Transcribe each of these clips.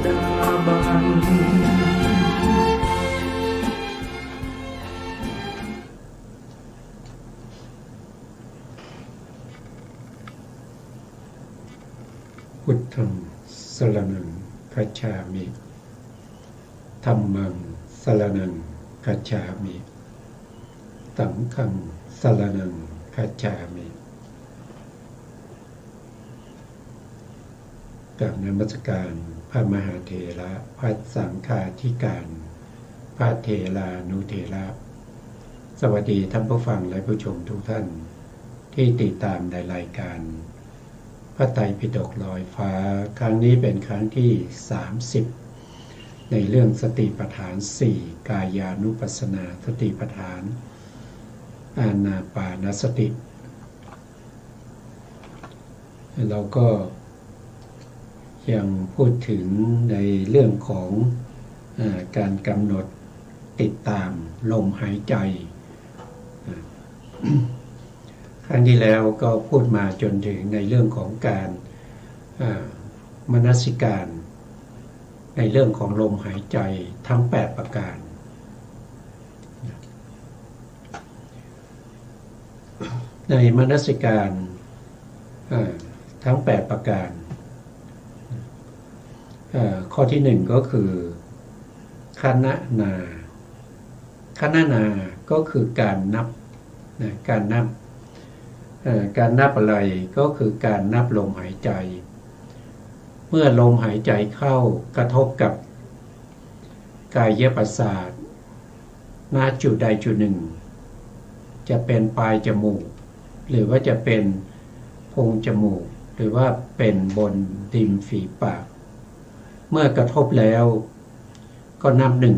ดาบันพุทธังสรณังคัจฉามิธัมมังสรณังคัจฉามิสังฆังสรณังคัจฉามิกราบนมัสการพระมหาเถระพระสังฆาธิการพระเถรานุเถระสวัสดีท่านผู้ฟังและผู้ชมทุกท่านที่ติดตามในรายการพระไตรปิฎกลอยฟ้าครั้งนี้เป็นครั้งที่30ในเรื่องสติปัฏฐาน4กายานุปัสสนาสติปัฏฐานอานาปานสติเราก็ยังพูดถึงในเรื่องของการกำหนดติดตามลมหายใจครั้งที่แล้วก็พูดมาจนถึงในเรื่องของการมนสิการในเรื่องของลมหายใจทั้ง8ประการในมนสิการทั้ง8ประการข้อที่1ก็คือคณนาคณนาก็คือการนับการนับอะไรก็คือการนับลมหายใจเมื่อลมหายใจเข้ากระทบกับกายประสาทณจุดใดจุดหนึ่งจะเป็นปลายจมูกหรือว่าจะเป็นโพรงจมูกหรือว่าเป็นบนริมฝีปากเมื่อกระทบแล้วก็นับหนึ่ง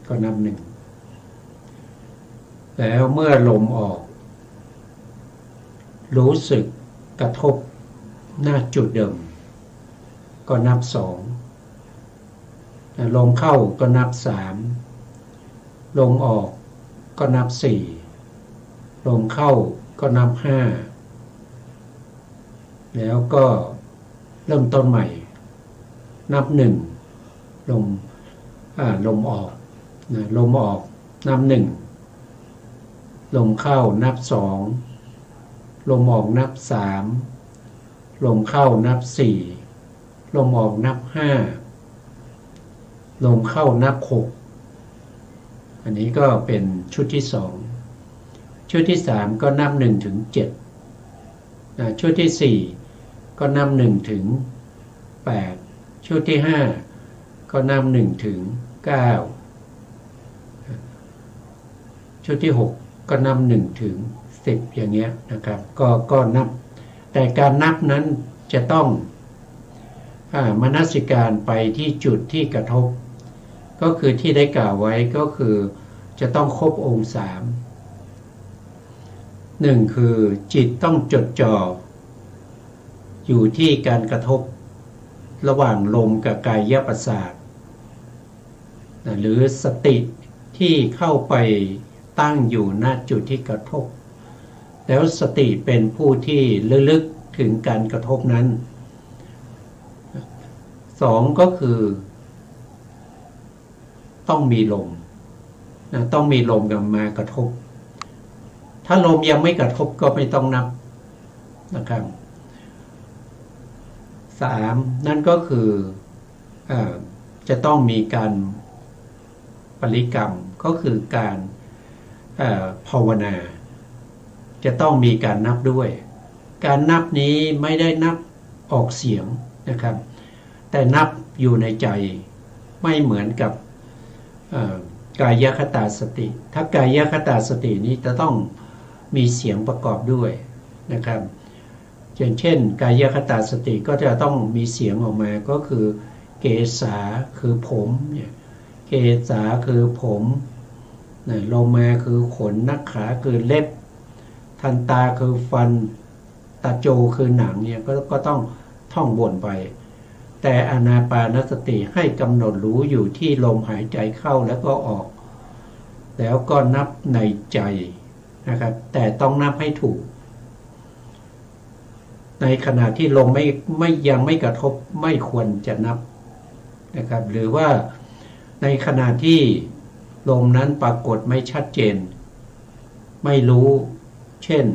ก็นับหนึ่งแล้วเมื่อลมออกรู้สึกกระทบหน้าจุดเดิมก็นับ2ลมเข้าก็นับ3ลมออกก็นับ4ลมเข้าก็นับ5แล้วก็เริ่มต้นใหม่นับ1ลมออกลมออกนับ1ลมเข้านับ2ลมออกนับ3ลมเข้านับ4ลมออกนับ5ลมเข้านับ6อันนี้ก็เป็นชุดที่2ชุดที่3ก็นับ1ถึง7ชุดที่4ก็นับ1ถึง8ชุดที่5ก็นับ1ถึง9ชุดที่6ก็นับ1ถึง10อย่างเงี้ยนะครับก็นับแต่การนับนั้นจะต้องมนสิการไปที่จุดที่กระทบก็คือที่ได้กล่าวไว้ก็คือจะต้องครบองค์1คือจิตต้องจดจ่ออยู่ที่การกระทบระหว่างลมกับกายประสาทหรือสติที่เข้าไปตั้งอยู่ณจุดที่กระทบแล้วสติเป็นผู้ที่ระลึกถึงการกระทบนั้น2ก็คือต้องมีลมต้องมีลมกันมากระทบถ้าลมยังไม่กระทบก็ไม่ต้องนับนะครับ3นั่นก็คือจะต้องมีการปริกรรมก็คือการภาวนาจะต้องมีการนับด้วยการนับนี้ไม่ได้นับออกเสียงนะครับแต่นับอยู่ในใจไม่เหมือนกับกายคตาสติถ้ากายคตาสตินี้จะต้องมีเสียงประกอบด้วยนะครับอย่างเช่นกายคตาสติก็จะต้องมีเสียงออกมาก็คือเกสาคือผมเนี่ยเกสาคือผมโลมาคือขนนักขาคือเล็บทันตาคือฟันตาโจคือหนังเนี่ยก็ต้องท่องบ่นไปแต่อานาปานสติให้กำหนดรู้อยู่ที่ลมหายใจเข้าแล้วก็ออกแล้วก็นับในใจนะครับแต่ต้องนับให้ถูก ในขณะที่ลมไม่ยังไม่กระทบไม่ควรจะนับนะครับหรือว่าในขณะที่ลมนั้นปรากฏไม่ชัดเจนไม่รู้เช่น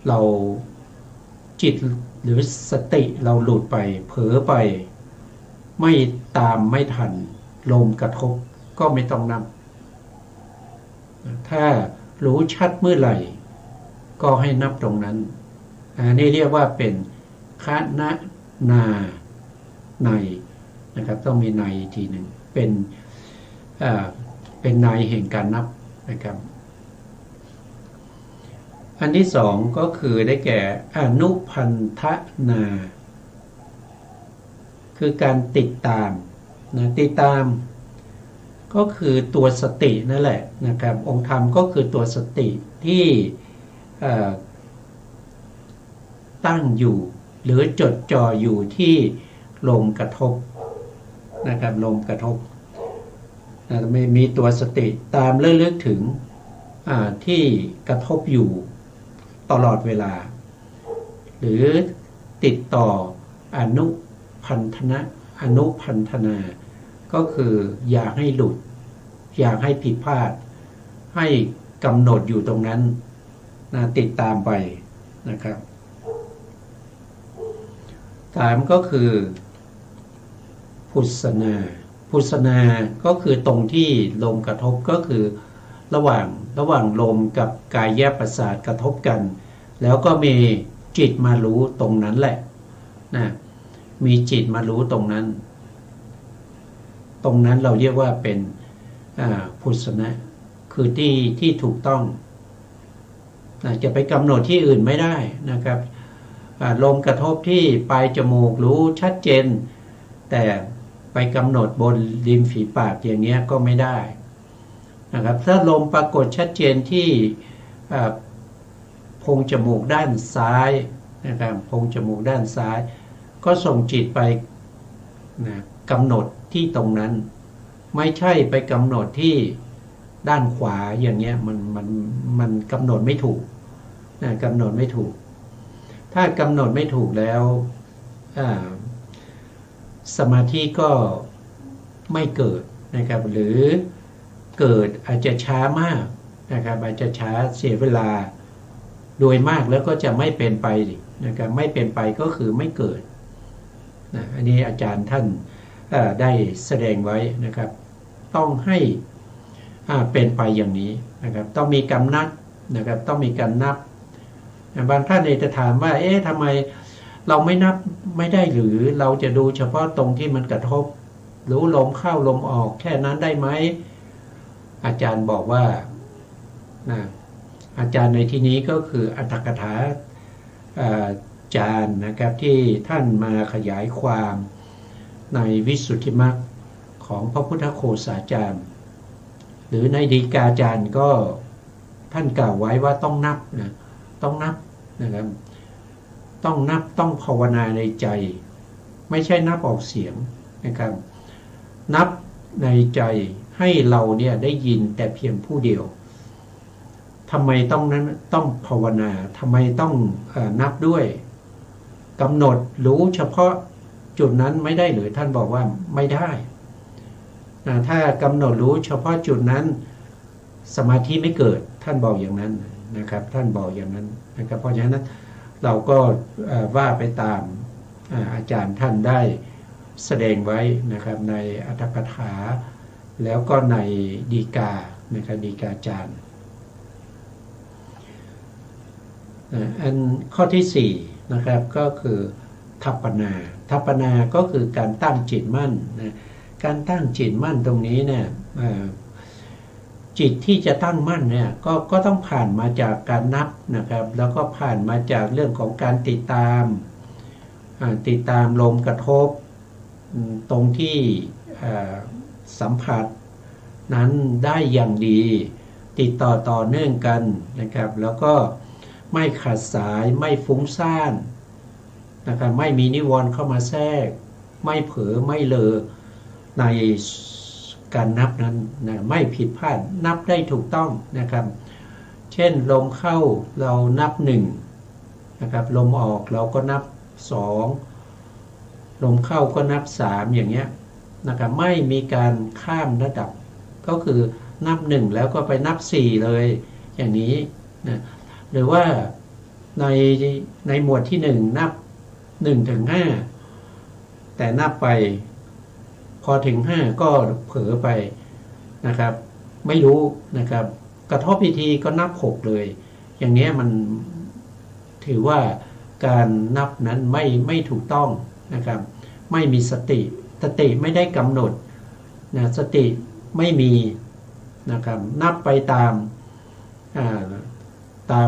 เราจิตหรือสติเราหลุดไปเผลอไปไม่ตามไม่ทันลมกระทบก็ไม่ต้องนับถ้ารู้ชัดเมื่อไหร่ก็ให้นับตรงนั้นนี่เรียกว่าเป็นคณนาในนะครับต้องมีในทีหนึ่งเป็นในแห่งการนับนะครับอันที่สองก็คือได้แก่อนุพันธนาคือการติดตามนะติดตามก็คือตัวสตินั่นแหละนะครับองค์ธรรมก็คือตัวสติที่ตั้งอยู่หรือจดจ่ออยู่ที่ลมกระทบนะครับลมกระทบไม่มีตัวสติตามระลึกถึงที่กระทบอยู่ตลอดเวลาหรือติดต่ออนุพันธนาก็คืออยากให้หลุดอยากให้ผิดพลาดให้กำหนดอยู่ตรงนั้นติดตามไปนะครับสามก็คือพุทธนาก็คือตรงที่ลมกระทบก็คือระหว่างลมกับกายประสาทกระทบกันแล้วก็มีจิตมารู้ตรงนั้นแหละนะมีจิตมารู้ตรงนั้นเราเรียกว่าเป็นพุทธนะคือที่ถูกต้องจะไปกำหนดที่อื่นไม่ได้นะครับลมกระทบที่ปลายจมูกรู้ชัดเจนแต่ไปกำหนดบนริมฝีปากอย่างนี้ก็ไม่ได้นะครับถ้าลมปรากฏชัดเจนที่โพรงจมูกด้านซ้ายนะครับโพรงจมูกด้านซ้ายก็ส่งจิตไปนะกำหนดที่ตรงนั้นไม่ใช่ไปกำหนดที่ด้านขวาอย่างเงี้ยมันกำหนดไม่ถูกนะกำหนดไม่ถูกถ้ากำหนดไม่ถูกแล้วสมาธิก็ไม่เกิดนะครับหรือเกิดอาจจะช้ามากนะครับอาจจะช้าเสียเวลาโดยมากแล้วก็จะไม่เป็นไปนะครับไม่เป็นไปก็คือไม่เกิดนะอันนี้อาจารย์ท่านได้แสดงไว้นะครับต้องให้เป็นไปอย่างนี้นะครับต้องมีการนับนะครับต้องมีการนับบางท่านจะถามว่าทำไมเราไม่นับไม่ได้หรือเราจะดูเฉพาะตรงที่มันกระทบรู้ลมเข้าลมออกแค่นั้นได้ไหมอาจารย์บอกว่าอาจารย์ในที่นี้ก็คืออัตถกถาจารย์นะครับที่ท่านมาขยายความในวิสุทธิมรรคของพระพุทธโฆษาจารย์หรือในฎีกาจารย์ก็ท่านกล่าวไว้ว่าต้องนับต้องนับนะครับต้องนับต้องภาวนาในใจไม่ใช่นับออกเสียงนะครับนับในใจให้เราเนี่ยได้ยินแต่เพียงผู้เดียวทำไมต้องภาวนาทำไมต้องนับด้วยกำหนดรู้เฉพาะจุดนั้นไม่ได้หรือท่านบอกว่าไม่ได้ถ้ากำหนดรู้เฉพาะจุดนั้นสมาธิไม่เกิดท่านบอกอย่างนั้นนะครับท่านบอกอย่างนั้นนะครับเพราะฉะนั้นเราก็ว่าไปตามอาจารย์ท่านได้แสดงไว้นะครับในอัตถกถาแล้วก็ในฎีกานะครับฎีกาจารย์อันข้อที่4นะครับก็คือทัปปนาก็คือการตั้งจิตมั่นนะการตั้งจิตมั่นตรงนี้เนี่ยจิตที่จะตั้งมั่นเนี่ยก็ต้องผ่านมาจากการนับนะครับแล้วก็ผ่านมาจากเรื่องของการติดตามลมกระทบตรงที่สัมผัสนั้นได้อย่างดีติดต่อเนื่องกันนะครับแล้วก็ไม่ขาดสายไม่ฟุ้งซ่านนะครับไม่มีนิวรณ์เข้ามาแทรกไม่เผลอไม่เลอในการนับนั้นนะไม่ผิดพลาดนับได้ถูกต้องนะครับ เช่นลมเข้าเรานับหนึ่งนะครับลมออกเราก็นับสองลมเข้าก็นับสามอย่างเงี้ยนะครับไม่มีการข้ามระดับก็คือนับหนึ่งแล้วก็ไปนับสี่เลยอย่างนี้นะหรือว่าในหมวดที่หนึ่งนับหนึ่งถึงห้าแต่นับไปพอถึงห้าก็เผลอไปนะครับไม่รู้นะครับกระทบพิธีก็นับหกเลยอย่างนี้มันถือว่าการนับนั้นไม่ถูกต้องนะครับไม่มีสติไม่ได้กำหนดนะสติไม่มีนะครับนับไปตา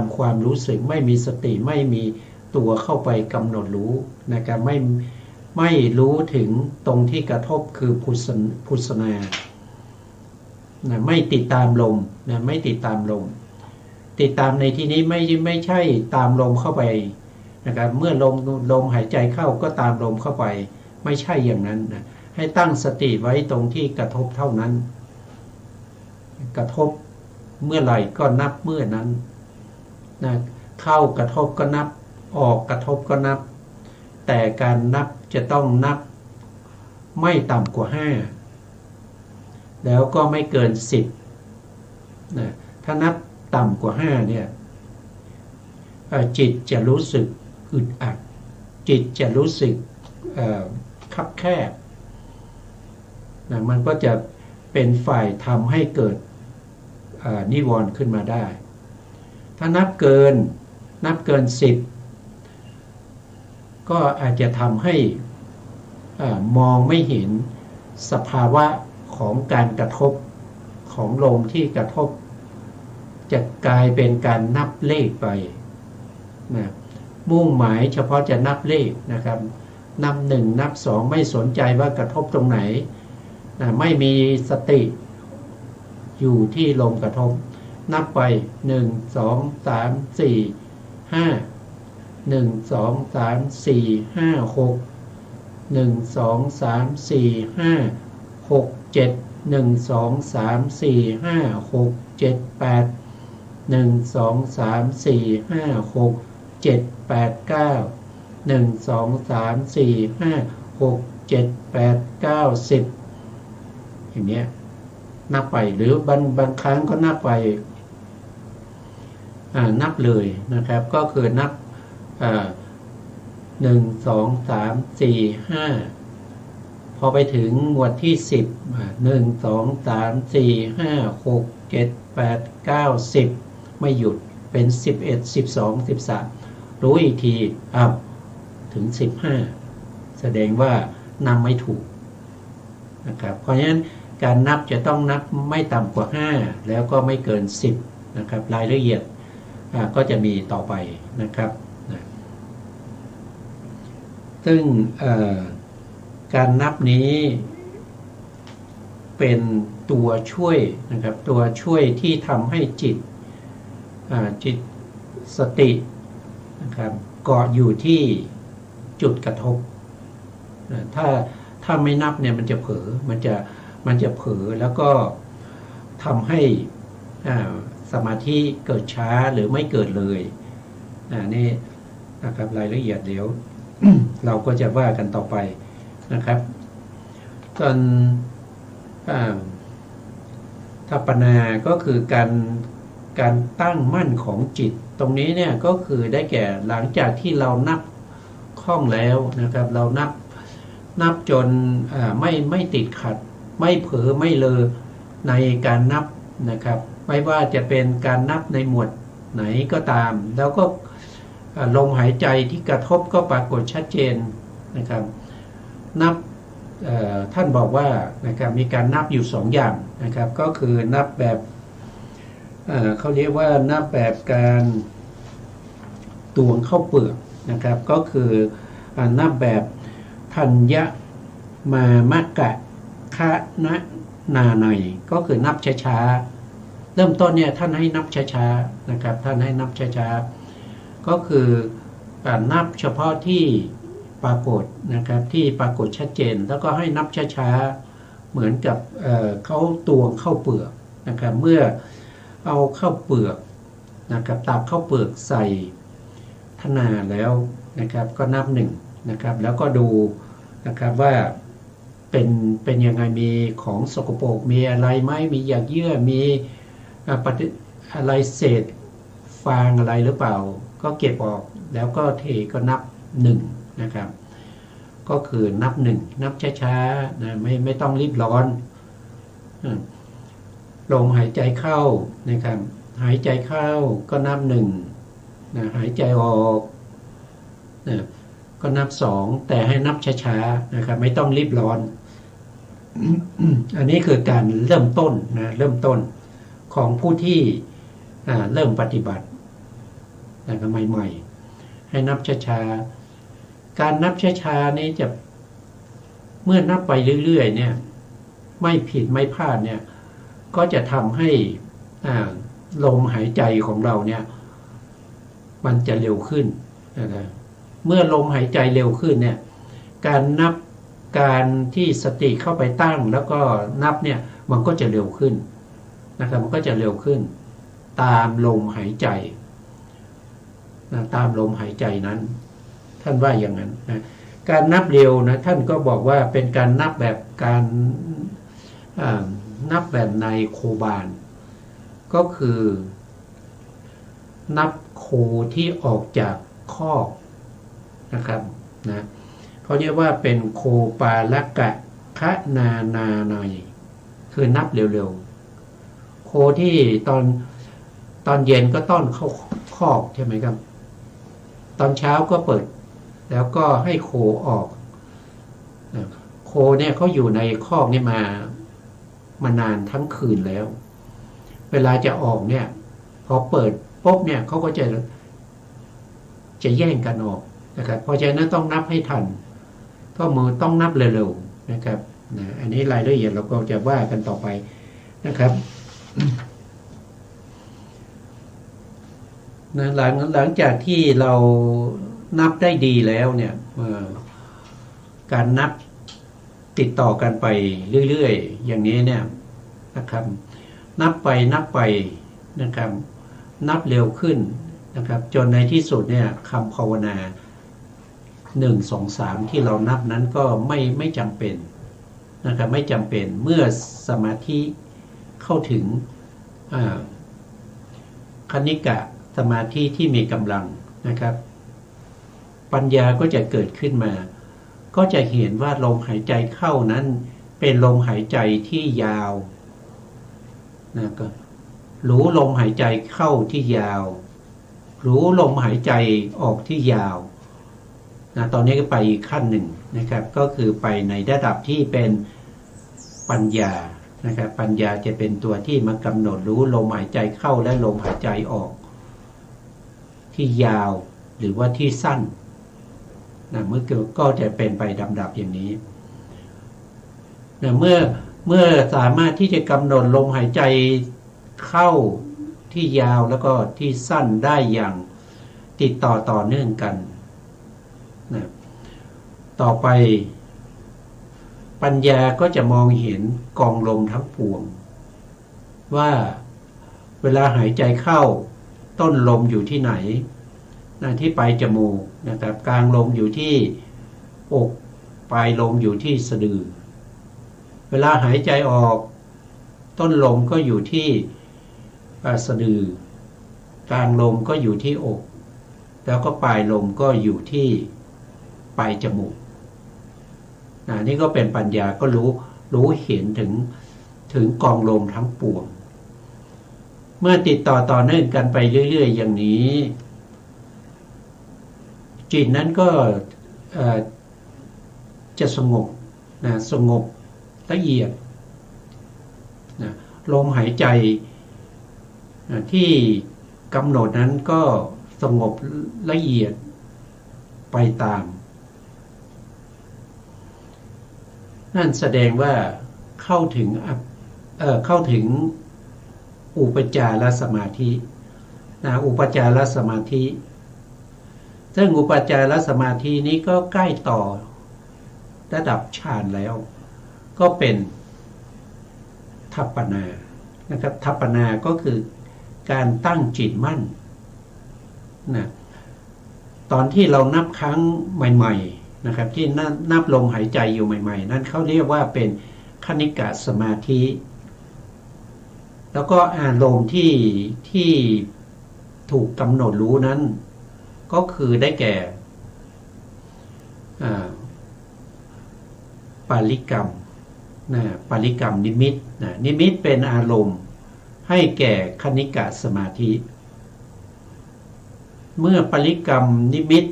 มความรู้สึกไม่มีสติไม่มีตัวเข้าไปกำหนดรู้นะครับไม่รู้ถึงตรงที่กระทบคือพุสนานะไม่ติดตามลมนะไม่ติดตามลมติดตามในที่นี้ไม่ใช่ตามลมเข้าไปนะครับเมื่อลมหายใจเข้าก็ตามลมเข้าไปไม่ใช่อย่างนั้นนะให้ตั้งสติไว้ตรงที่กระทบเท่านั้นกระทบเมื่อไหร่ก็นับเมื่อนั้นนะเข้ากระทบก็นับออกกระทบก็นับแต่การนับจะต้องนับไม่ต่ำกว่า5แล้วก็ไม่เกิน10นะถ้านับต่ำกว่า5เนี่ยจิตจะรู้สึกอึดอัดจิตจะรู้สึกคับแคบนะมันก็จะเป็นฝ่ายทำให้เกิดนิวรณ์ขึ้นมาได้ถ้านับเกิน10ก็อาจจะทำให้มองไม่เห็นสภาวะของการกระทบของลมที่กระทบจะกลายเป็นการนับเลขไปนะมุ่งหมายเฉพาะจะนับเลขนะครับนับ1นับ2ไม่สนใจว่ากระทบตรงไหนนะไม่มีสติอยู่ที่ลมกระทบนับไป1 2 3 4 5 1 2 3 4 5 6 1 2 3 4 5 6 7 1 2 3 4 5 6 7 8 1 2 3 4 5 6 7 8 9 1 2 3 4 5 6 7 8 9 10อย่างเนี้ยนับไปหรือบางครั้งก็นับไปนับเลยนะครับก็คือนับ1 2 3 4 5พอไปถึงหมวดที่10 1 2 3 4 5 6 7 8 9 10ไม่หยุดเป็น11 12 13รู้อีกทีถึง15แสดงว่านำไม่ถูกนะครับเพราะฉะนั้นการนับจะต้องนับไม่ต่ำกว่า5แล้วก็ไม่เกิน10นะครับรายละเอียดก็จะมีต่อไปนะครับซึ่งการนับนี้เป็นตัวช่วยนะครับตัวช่วยที่ทำให้จิตสตินะครับเกาะอยู่ที่จุดกระทบถ้าไม่นับเนี่ยมันจะเผลอมันจะเผลอแล้วก็ทำให้สมาธิเกิดช้าหรือไม่เกิดเลยนี่นะครับรายละเอียดเดี๋ยว เราก็จะว่ากันต่อไปนะครับตอนทัปปนาก็คือการตั้งมั่นของจิตตรงนี้เนี่ยก็คือได้แก่หลังจากที่เรานับคล่องแล้วนะครับเรานับจนไม่ติดขัดไม่เผลอไม่เลอในการนับนะครับไม่ว่าจะเป็นการนับในหมวดไหนก็ตามแล้วก็ลมหายใจที่กระทบก็ปรากฏชัดเจนนะครับนับท่านบอกว่านะครับมีการนับอยู่2อย่างนะครับก็คือนับแบบเขาเรียกว่านับแบบการตวงเข้าเปลือกนะครับก็คือนับแบบธัญญมามะกะคะนะนาในก็คือนับช้าๆเริ่มต้นเนี่ยท่านให้นับช้าๆนะครับท่านให้นับช้าๆก็คือนับเฉพาะที่ปรากฏนะครับที่ปรากฏชัดเจนแล้วก็ให้นับช้าๆเหมือนกับเขาตวงเข้าเปลือกนะครับเมื่อเอาเข้าเปลือก นะครับตักข้าวเปลือกใส่ธนาแล้วนะครับก็นับหนึ่งนะครับแล้วก็ดูนะครับว่าเป็นยังไงมีของสกปรกมีอะไรไหมมีหยากเยื่อมีอะไรเศษฟางอะไรหรือเปล่าก็เก็บออกแล้วก็เทก็นับหนึ่งนะครับก็คือนับหนึ่งนับช้าๆนะไม่ต้องรีบร้อนลมหายใจเข้านะครับหายใจเข้าก็นับหนึ่งนะหายใจออกนะก็นับสองแต่ให้นับช้าๆนะครับไม่ต้องรีบร้อน อันนี้คือการเริ่มต้นนะเริ่มต้นของผู้ที่เริ่มปฏิบัตินะครับใหม่ๆให้นับช้าๆการนับช้าๆนี้จะเมื่อนับไปเรื่อยๆเนี่ยไม่ผิดไม่พลาดเนี่ยก็จะทำให้ลมหายใจของเราเนี่ยมันจะเร็วขึ้นนะเมื่อลมหายใจเร็วขึ้นเนี่ยการนับการที่สติเข้าไปตั้งแล้วก็นับเนี่ยมันก็จะเร็วขึ้นนะครับมันก็จะเร็วขึ้นตามลมหายใจนะตามลมหายใจนั้นท่านว่าอย่างนั้นนะการนับเร็วนะท่านก็บอกว่าเป็นการนับแบบการนับแบบในโคบาลก็คือนับโคที่ออกจากคอกนะครับนะเขาเรียกว่าเป็นโคปาลกะคะนาในคือนับเร็วๆโคที่ตอนเย็นก็ต้อนเข้าคอกใช่ไหมครับตอนเช้าก็เปิดแล้วก็ให้โคออกโคเนี่ยเขาอยู่ในคอกนี่มานานทั้งคืนแล้วเวลาจะออกเนี่ยพอเปิดปุ๊บเนี่ยเขาก็จะแย่งกันออกนะครับเพราะฉะนั้นต้องนับให้ทันก็มือต้องนับเร็วๆนะครับนะอันนี้รายละเอียดเราก็จะว่ากันต่อไปนะครับนะหลังจากที่เรานับได้ดีแล้วเนี่ยการนับติดต่อกันไปเรื่อยๆอย่างนี้เนี่ยนะครับนับไปนะครับนับเร็วขึ้นนะครับจนในที่สุดเนี่ยคำภาวนา1 2 3ที่เรานับนั้นก็ไม่จำเป็นนะครับไม่จำเป็นเมื่อสมาธิเข้าถึงคณิกะสมาธิที่มีกำลังนะครับปัญญาก็จะเกิดขึ้นมาก็จะเห็นว่าลมหายใจเข้านั้นเป็นลมหายใจที่ยาวนะก็รู้ลมหายใจเข้าที่ยาวรู้ลมหายใจออกที่ยาวนะตอนนี้ก็ไปอีกขั้นหนึ่งนะครับก็คือไปในระดับที่เป็นปัญญานะครับปัญญาจะเป็นตัวที่มากำหนดรู้ลมหายใจเข้าและลมหายใจออกที่ยาวหรือว่าที่สั้นนะเมื่อก็จะเป็นไปลำดับอย่างนี้นะเมื่อสามารถที่จะกำหนดลมหายใจเข้าที่ยาวแล้วก็ที่สั้นได้อย่างติดต่อเนื่องกันนะต่อไปปัญญาก็จะมองเห็นกองลมทั้งปวงว่าเวลาหายใจเข้าต้นลมอยู่ที่ไหนนะที่ปลายจมูกนะครับกลางลมอยู่ที่อกปลายลมอยู่ที่สะดือเวลาหายใจออกต้นลมก็อยู่ที่สะดือกลางลมก็อยู่ที่อกแล้วก็ปลายลมก็อยู่ที่ปลายจมูกนี่ก็เป็นปัญญาก็รู้เห็นถึงกองลมทั้งปวงเมื่อติดต่อเนื่องกันไปเรื่อยๆอย่างนี้จิตนั้นก็จะสงบสงบละเอียดลมหายใจที่กำหนดนั้นก็สงบละเอียดไปตามนั่นแสดงว่าเข้าถึงอุปจารสมาธิอุปจารสมาธิซึ่งอุปจารสมาธินี้ก็ใกล้ต่อระดับฌานแล้วก็เป็นทัปปนานะครับทัปปนาก็คือการตั้งจิตมั่น นะตอนที่เรานับครั้งใหม่ๆนะครับที่นับลมหายใจอยู่ใหม่ๆนั่นเขาเรียกว่าเป็นคณิกะสมาธิแล้วก็อารมณ์ที่ถูกกำหนดรู้นั้นก็คือได้แก่ปาริกรรมนะปาริกรรมนิมิตนะนิมิตเป็นอารมณ์ให้แก่คณิกะสมาธิเมื่อปาริกรรมนิมิต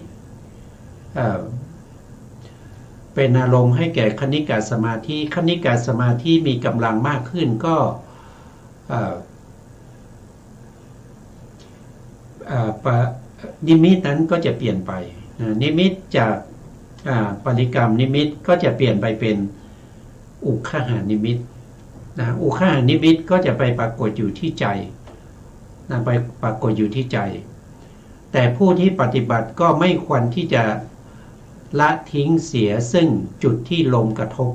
เป็นอารมณ์ให้แก่คณิกะสมาธิคณิกะสมาธิมีกำลังมากขึ้นก็นิมิตนั้นก็จะเปลี่ยนไปนิมิตจากปริกรรมนิมิตก็จะเปลี่ยนไปเป็นอุคหานิมิตอุคหานิมิตก็จะไปปรากฏอยู่ที่ใจไปปรากฏอยู่ที่ใจแต่ผู้ที่ปฏิบัติก็ไม่ควรที่จะละทิ้งเสียซึ่งจุดที่ลมกระทบ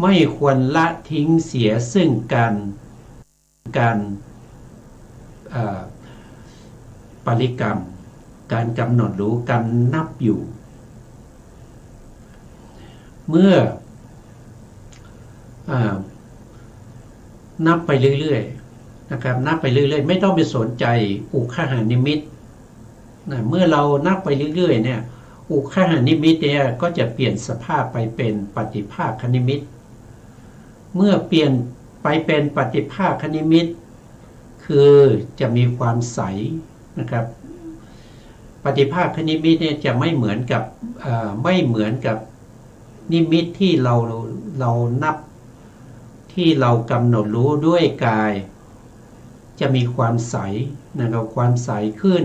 ไม่ควรละทิ้งเสียซึ่งการปริกรรมการกำหนดรู้การนับอยู่เมื่อนับไปเรื่อยๆนะครับนับไปเรื่อยๆไม่ต้องไปสนใจอุคหานิมิตเมื่อเรานับไปเรื่อยๆเนี่ยอุคหานิมิตเนี่ยก็จะเปลี่ยนสภาพไปเป็นปฏิภาคนิมิตเมื่อเปลี่ยนไปเป็นปฏิภาคนิมิตคือจะมีความใสนะครับปฏิภาคนิมิตเนี่ยจะไม่เหมือนกับนิมิตที่เรานับที่เรากำหนดรู้ด้วยกายจะมีความใสนะครับความใสขึ้น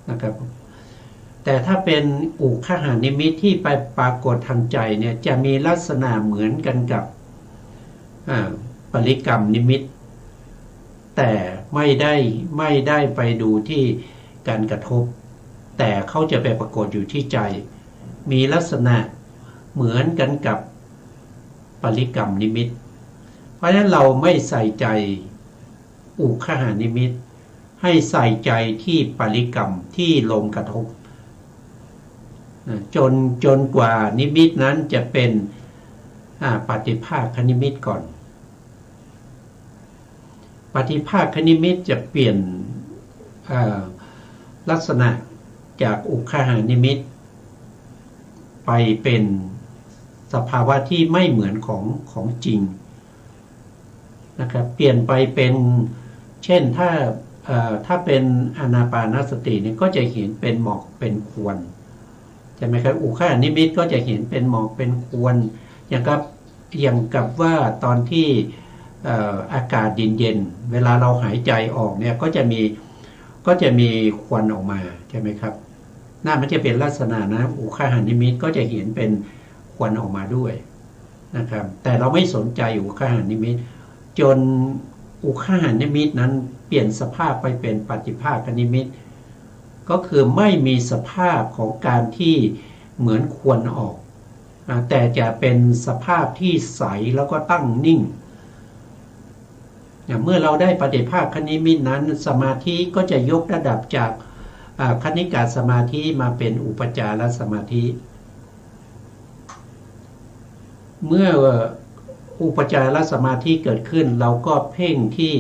นะครับแต่ถ้าเป็นอุคหานิมิตที่ไปปรากฏทางใจเนี่ยจะมีลักษณะเหมือนกันกับปริกรรมนิมิตแต่ไม่ได้ไปดูที่การกระทบแต่เขาจะไปปรากฏอยู่ที่ใจมีลักษณะเหมือนกันกับปริกรรมนิมิตเพราะฉะนั้นเราไม่ใส่ใจอุคหานิมิตให้ใส่ใจที่ปริกรรมที่ลมกระทบจนกว่านิมิตนั้นจะเป็นปฏิภาคนิมิตก่อนปฏิภาคนิมิตจะเปลี่ยนลักษณะจากอุคหานิมิตไปเป็นสภาวะที่ไม่เหมือนของจริงนะครับเปลี่ยนไปเป็นเช่นถ้าเป็นอานาปานสติเนี่ยก็จะเห็นเป็นหมอกเป็นควันใช่ไหมครับอุคหานิมิตก็จะเห็นเป็นหมอกเป็นควันอย่างกับว่าตอนที่อากาศเย็นๆเวลาเราหายใจออกเนี่ยก็จะมีควันออกมาใช่ไหมครับน่ามันจะเป็นลักษณะนะอุคหานิมิตก็จะเห็นเป็นควันออกมาด้วยนะครับแต่เราไม่สนใจอุคหานิมิตจนอุคหานิมิตนั้นเปลี่ยนสภาพไปเป็นปฏิภาคนิมิตก็คือไม่มีสภาพของการที่เหมือนควันออกแต่จะเป็นสภาพที่ใสแล้วก็ตั้งนิ่งเมื่อเราได้ปฏิภาคนิมิตนั้นสมาธิก็จะยกระดับจากคณิกะสมาธิมาเป็นอุปจารสมาธิเมื่ออุปจารสมาธิเกิดขึ้นเราก็เพ่งที่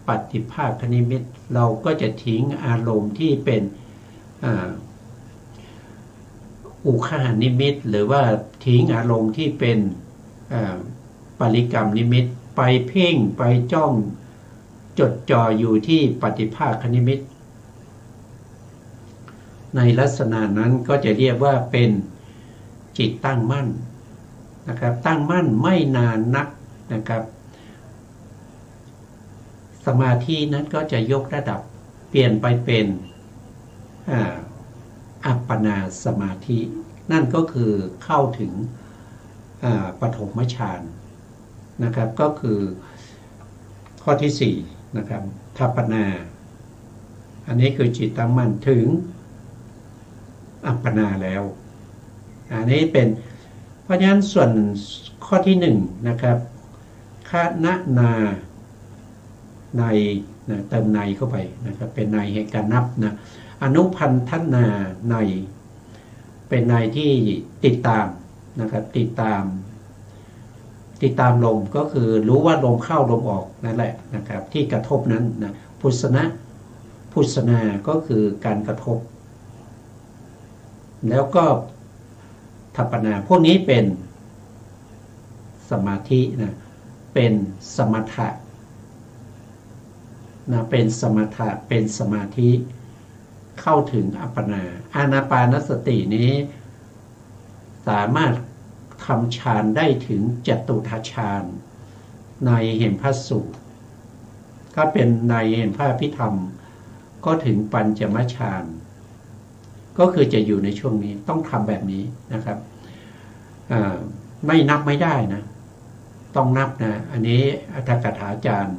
ปฏิภาคนิมิตเราก็จะทิ้งอารมณ์ที่เป็นอุคหานิมิตหรือว่าทิ้งอารมณ์ที่เป็นปริกรรมนิมิตไปเพ่งไปจ้องจดจ่ออยู่ที่ปฏิภาคนิมิตในลักษณะนั้นก็จะเรียกว่าเป็นจิตตั้งมั่นนะครับตั้งมั่นไม่นานนักนะครับสมาธินั้นก็จะยกระดับเปลี่ยนไปเป็นอัปปนาสมาธินั่นก็คือเข้าถึงปฐมฌานนะครับก็คือข้อที่4นะครับทัปปนาอันนี้คือจิตตั้งมั่นถึงอัปปนาแล้วอันนี้เป็นเพราะฉะนั้นส่วนข้อที่1นะครับคณนาใน นะเติมในเข้าไปนะครับเป็นในแห่งการนับนะอนุพันธนาในเป็นในที่ติดตามนะครับติดตามลมก็คือรู้ว่าลมเข้าลมออกนั่นแหละนะครับที่กระทบนั้นนะพุสนาก็คือการกระทบแล้วก็ทัปปนาพวกนี้เป็นสมาธินะเป็นสมถะนะเป็นสมถะเป็นสมาธิเข้าถึงอัปปนาอานาปานสตินี้สามารถทำฌานได้ถึงจตุทัชฌานในแห่งพระสูตรถ้าเป็นในแห่งพระอภิธรรมก็ถึงปัญจมฌานก็คือจะอยู่ในช่วงนี้ต้องทำแบบนี้นะครับไม่นับไม่ได้นะต้องนับนะอันนี้อัตถกถาจารย์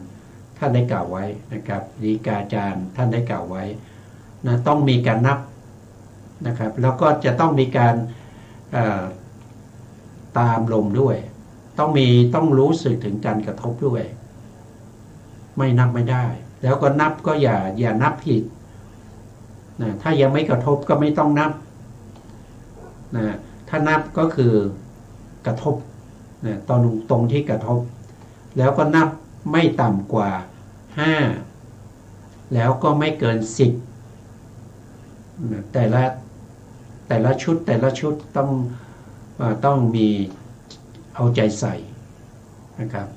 ท่านได้กล่าวไว้นะครับดีกาจารย์ท่านได้กล่าวไว้นะต้องมีการนับนะครับแล้วก็จะต้องมีการตามลมด้วยต้องรู้สึกถึงการกระทบด้วยไม่นับไม่ได้แล้วก็นับก็อย่านับผิดนะถ้ายังไม่กระทบก็ไม่ต้องนับนะถ้านับก็คือกระทบนะตรงที่กระทบแล้วก็นับไม่ต่ำกว่า5แล้วก็ไม่เกิน10นะแต่ละชุดต้องมีเอาใจใส่นะครับ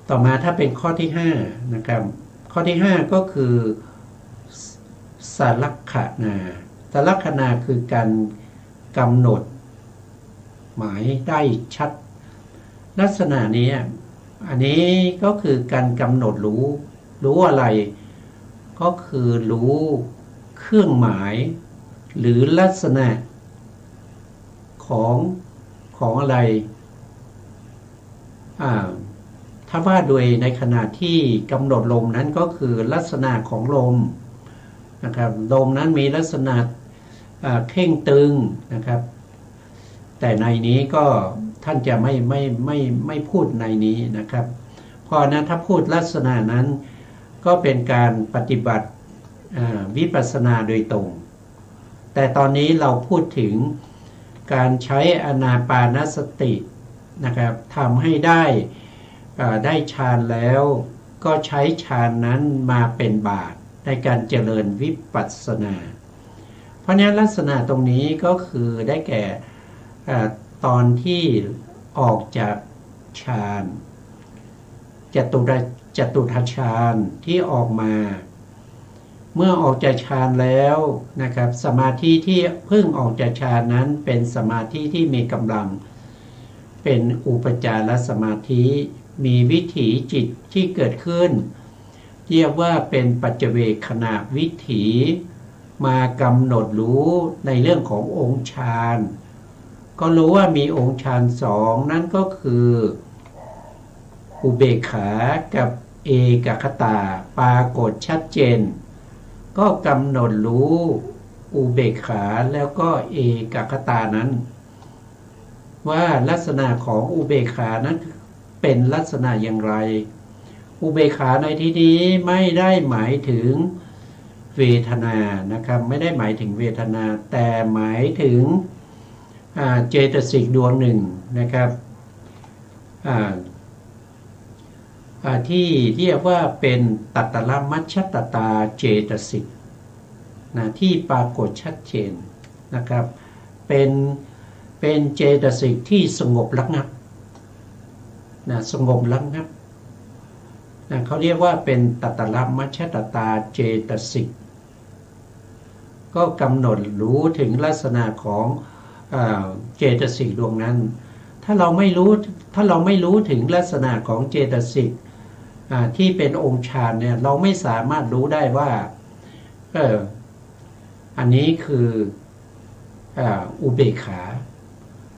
ต่อมาถ้าเป็นข้อที่5นะครับข้อที่5ก็คือสลักขณาคือการกำหนดหมายได้ชัดลักษณะนี้อันนี้ก็คือการกำหนดรู้อะไรก็คือรู้เครื่องหมายหรือลักษณะของอะไรถ้าว่าโดยในขณะที่กำหนดลมนั้นก็คือลักษณะของลมนะครับลมนั้นมีลักษณะเข่งตึงนะครับแต่ในนี้ก็ท่านจะไม่พูดในนี้นะครับเพราะนั้นถ้าพูดลักษณะนั้นก็เป็นการปฏิบัติวิปัสสนาโดยตรงแต่ตอนนี้เราพูดถึงการใช้อานาปานสตินะครับทำให้ได้ฌานแล้วก็ใช้ฌานนั้นมาเป็นบาตรในการเจริญวิปัสสนาเพราะนั้นลักษณะตรงนี้ก็คือได้แก่ตอนที่ออกจากฌานจตุทัชฌานที่ออกมาเมื่อออกจากฌานแล้วนะครับสมาธิที่เพิ่งออกจากฌานนั้นเป็นสมาธิที่มีกำลังเป็นอุปจารสมาธิมีวิถีจิตที่เกิดขึ้นเรียกว่าเป็นปัจเจเวคขณะวิถีมากำหนดรู้ในเรื่องขององค์ฌานก็รู้ว่ามีองค์ฌาน2นั่นก็คืออุเบกขากับเอกคตาปรากฏชัดเจนก็กำหนดรู้อุเบกขาแล้วก็เอกคตานั้นว่าลักษณะของอุเบกขานั้นเป็นลักษณะอย่างไรอุเบกขาในที่นี้ไม่ได้หมายถึงเวทนานะครับไม่ได้หมายถึงเวทนาแต่หมายถึงเจตสิกดวงหนึ่งนะครับที่เรียกว่าเป็นตัตตลมัชฌตตาเจตสิกนะที่ปรากฏชัดเจนนะครับเป็นเจตสิกที่สงบระงับนะสงบระงับนะเขาเรียกว่าเป็นตัตตลมัชฌตตาเจตสิกก็กำหนดรู้ถึงลักษณะของเจตสิกดวงนั้นถ้าเราไม่รู้ถึงลักษณะของเจตสิกที่เป็นองค์ฌานเนี่ยเราไม่สามารถรู้ได้ว่าอันนี้คืออุเบกขา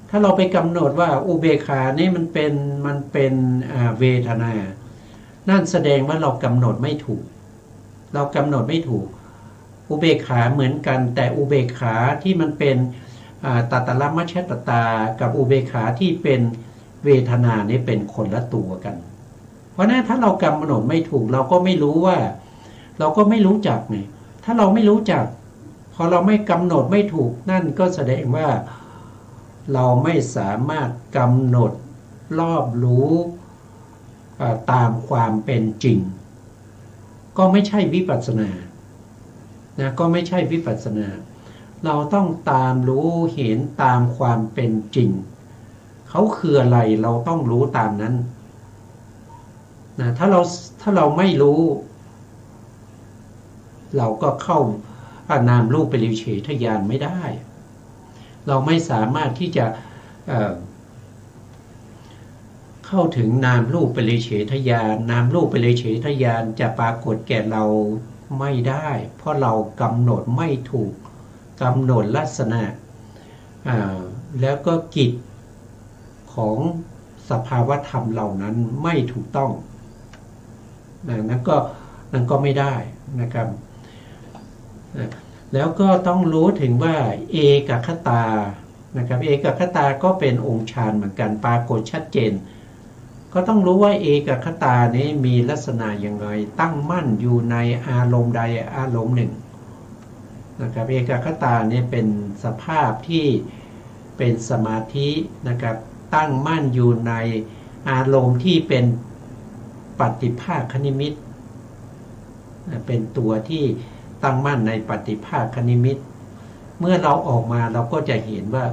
ถ้าเราไปกำหนดว่าอุเบกขานี่มันเป็นเวทนานั่นแสดงว่าเรากำหนดไม่ถูกอุเบกขาเหมือนกันแต่อุเบกขาที่มันเป็นตัตตลมัชฌตตากับอุเบกขาที่เป็นเวทนานี่เป็นคนละตัวกัน เพราะนั้นถ้าเรากำหนดไม่ถูกเราก็ไม่รู้ว่าเราก็ไม่รู้จักไงถ้าเราไม่รู้จักพอเราไม่กำหนดไม่ถูกนั่นก็แสดงว่าเราไม่สามารถกำหนดรอบรู้ตามความเป็นจริงก็ไม่ใช่วิปัสสนานะก็ไม่ใช่วิปัสสนาเราต้องตามรู้เห็นตามความเป็นจริงเขาคืออะไรเราต้องรู้ตามนั้นนะถ้าเราไม่รู้เราก็เข้านามรูปปริเฉทญาณไม่ได้เราไม่สามารถที่จะเข้าถึงนามรูปปริเฉทญาณนามรูปปริเฉทญาณจะปรากฏแก่เราไม่ได้เพราะเรากำหนดไม่ถูกกำหนดลักษณะแล้วก็กิจของสภาวธรรมเหล่านั้นไม่ถูกต้องนั่นก็ไม่ได้นะครับแล้วก็ต้องรู้ถึงว่าเอกคตานะครับเอกคตาก็เป็นองค์ฌานเหมือนกันปรากฏชัดเจนก็ต้องรู้ว่าเอกคตานี้มีลักษณะอย่างไรตั้งมั่นอยู่ในอารมณ์ใดอารมณ์หนึ่งนะครับเอกคตานี้เป็นสภาพที่เป็นสมาธินะครับตั้งมั่นอยู่ในอารมณ์ที่เป็นปฏิภาคนิมิตเป็นตัวที่ตั้งมั่นในปฏิภาคนิมิตเมื่อเราออกมาเราก็จะเห็นว่า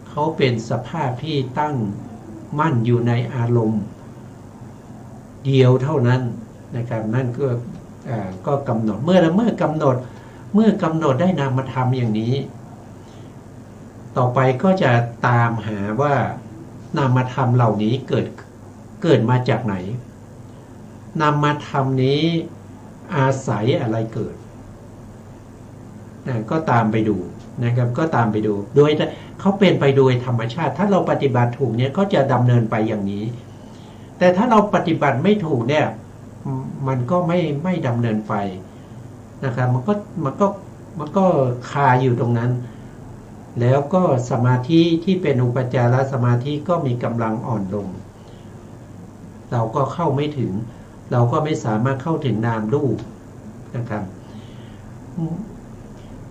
เขาเป็นสภาพที่ตั้งมั่นอยู่ในอารมณ์เดียวเท่านั้นนะครับนั่นก็กำหนดเมื่อกำหนดได้นามธรรมอย่างนี้ต่อไปก็จะตามหาว่านามธรรมเหล่านี้เกิดมาจากไหนนามธรรมนี้อาศัยอะไรเกิดก็ตามไปดูนะครับก็ตามไปดูโดยเขาเป็นไปโดยธรรมชาติถ้าเราปฏิบัติถูกเนี่ยก็จะดำเนินไปอย่างนี้แต่ถ้าเราปฏิบัติไม่ถูกเนี่ยมันก็ไม่ดำเนินไปนะครับมันก็คาอยู่ตรงนั้นแล้วก็สมาธิที่เป็นอุปจารสมาธิก็มีกำลังอ่อนลงเราก็เข้าไม่ถึงเราก็ไม่สามารถเข้าถึงนามรูปนะครับ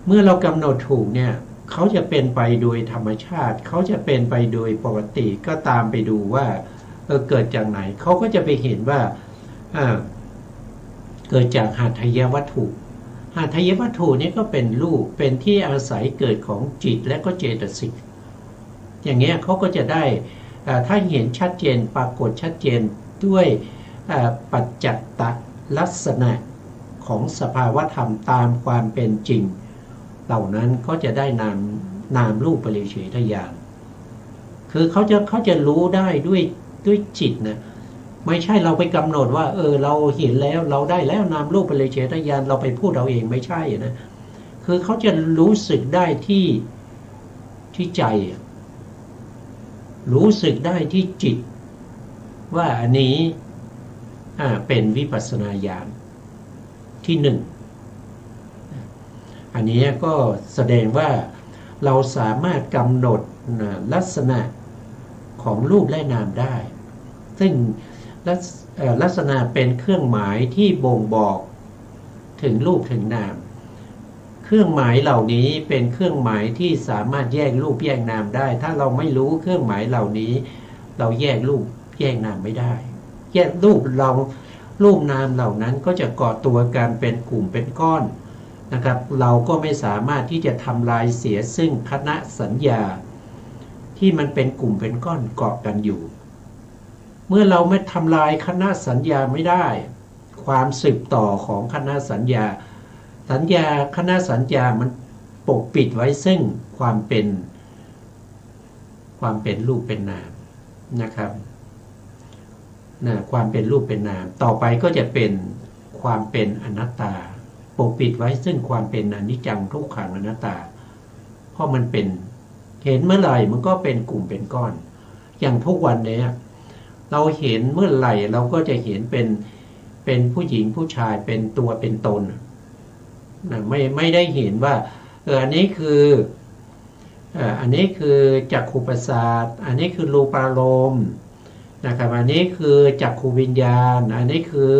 เมื่อเรากำหนดถูกเนี่ยเขาจะเป็นไปโดยธรรมชาติเขาจะเป็นไปโดยปกติก็ตามไปดูว่าเกิดจากไหนเขาก็จะไปเห็นว่าเกิดจากหาทายวัตถุหาทายวัตถุนี้ก็เป็นรูปเป็นที่อาศัยเกิดของจิตและก็เจตสิกอย่างเงี้ยเขาก็จะได้ถ้าเห็นชัดเจนปรากฏชัดเจนด้วยปัจจัตตลักษณะของสภาวธรรมตามความเป็นจริงเหล่านั้นก็จะได้นามรูปปริเฉทญาณคือเขาจะรู้ได้ด้วยจิตนะไม่ใช่เราไปกำหนดว่าเราเห็นแล้วเราได้แล้วนามรูปปริเฉทญาณเราไปพูดเราเองไม่ใช่นะคือเขาจะรู้สึกได้ที่ใจรู้สึกได้ที่จิตว่าอันนี้เป็นวิปัสสนาญาณที่หนึ่งอันนี้ก็แสดงว่าเราสามารถกำหนดลักษณะของรูปและนามได้ซึ่งลักษณะเป็นเครื่องหมายที่บ่งบอกถึงรูปถึงนามเครื่องหมายเหล่านี้เป็นเครื่องหมายที่สามารถแยกรูปแยกนามได้ถ้าเราไม่รู้เครื่องหมายเหล่านี้เราแยกรูปแยกนามไม่ได้แยกรูปนามเหล่านั้นก็จะเกาะตัวกันเป็นกลุ่มเป็นก้อนนะครับเราก็ไม่สามารถที่จะทำลายเสียซึ่งคณะสัญญาที่มันเป็นกลุ่มเป็นก้อนเกาะกันอยู่เมื่อเราไม่ทำลายคณะสัญญาไม่ได้ความสืบต่อของคณะสัญญาคณะสัญญามันปกปิดไว้ซึ่งความเป็นรูปเป็นนามนะครับความเป็นรูปเป็นนามต่อไปก็จะเป็นความเป็นอนัตตาปกปิดไว้ซึ่งความเป็นอนิจจังทุกขังอนัตตาเพราะมันเป็นเห็นเมื่อไหร่มันก็เป็นกลุ่มเป็นก้อนอย่างทุกวันนี้เราเห็นเมื่อไหร่เราก็จะเห็นเป็นผู้หญิงผู้ชายเป็นตัวเป็นตนไม่ได้เห็นว่าอันนี้คือจักขุประสาทอันนี้คือรูปารมณ์ นะครับอันนี้คือจักขูวิญญาณอันนี้คือ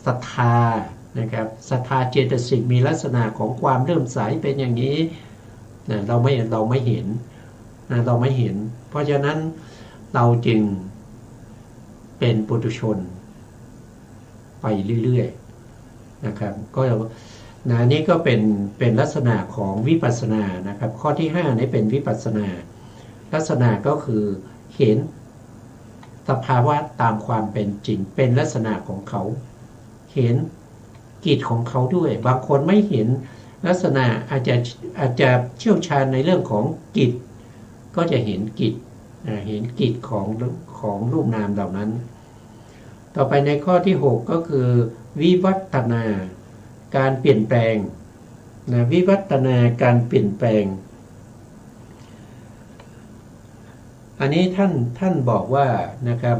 ศรัทธานะครับศรัทธาเจตสิกมีลักษณะของความเลื่อมใสเป็นอย่างนี้นะเราไม่เห็นนะเราไม่เห็นเพราะฉะนั้นเราจึงเป็นปุถุชนไปเรื่อยๆนะครับก็นะนี่ก็เป็นลักษณะของวิปัสสนานะครับข้อที่5นี้เป็นวิปัสสนาลักษณะก็คือเห็นสภาวะตามความเป็นจริงเป็นลักษณะของเขาเห็นกิจของเขาด้วยบางคนไม่เห็นลักษณะอาจจะเชี่ยวชาญในเรื่องของกิจก็จะเห็นกิจของรูปนามเหล่านั้นต่อไปในข้อที่6ก็คือวิวัฒนาการเปลี่ยนแปลงนะวิวัฒนาการเปลี่ยนแปลงอันนี้ท่านบอกว่านะครับ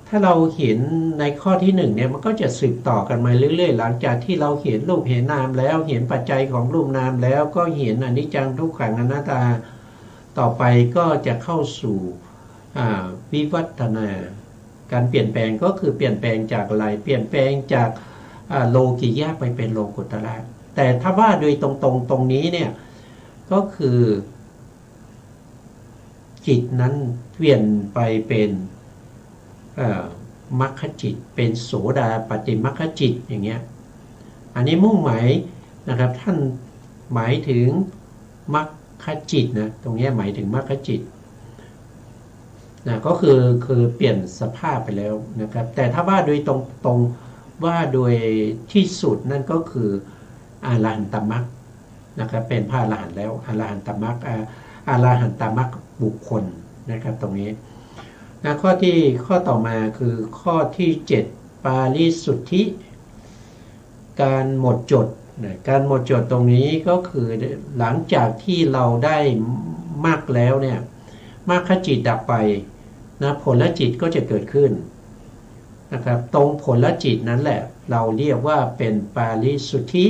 ถ้าเราเห็นในข้อที่1เนี่ยมันก็จะสืบต่อกันมาเรื่อยๆหลังจากที่เราเห็นรูปเห็นนามแล้วเห็นปัจจัยของรูปนามแล้วก็เห็นอนิจจังทุกขังอนัตตาต่อไปก็จะเข้าสู่วิวัฒนาการเปลี่ยนแปลงก็คือเปลี่ยนแปลงจากอะไรเปลี่ยนแปลงจากโลกิยะไปเป็นโลกุตระแต่ถ้าว่าโดยตรงนี้เนี่ยก็คือจิตนั้นเปลี่ยนไปเป็นมรรคจิตเป็นโสดาปัตติมรรคจิตอย่างเงี้ยอันนี้มุ่งหมายนะครับท่านหมายถึงมรรคจิตนะตรงนี้หมายถึงมรรคจิตนะก็คือเปลี่ยนสภาพไปแล้วนะครับแต่ถ้าว่าโดยตรงว่าโดยที่สุดนั่นก็คืออรหันตมรรคนะครับเป็นพระอรหันต์แล้วอรหันตมรรคอรหันตมรรคบุคคลนะครับตรงนี้นะข้อต่อมาคือข้อที่7ปาริสุทธิการหมดจดนะการหมดจดตรงนี้ก็คือหลังจากที่เราได้มรรคแล้วเนี่ยมรรคจิตดับไปนะผลจิตก็จะเกิดขึ้นนะครับตรงผลจิตนั้นแหละเราเรียกว่าเป็นปาริสุทธิ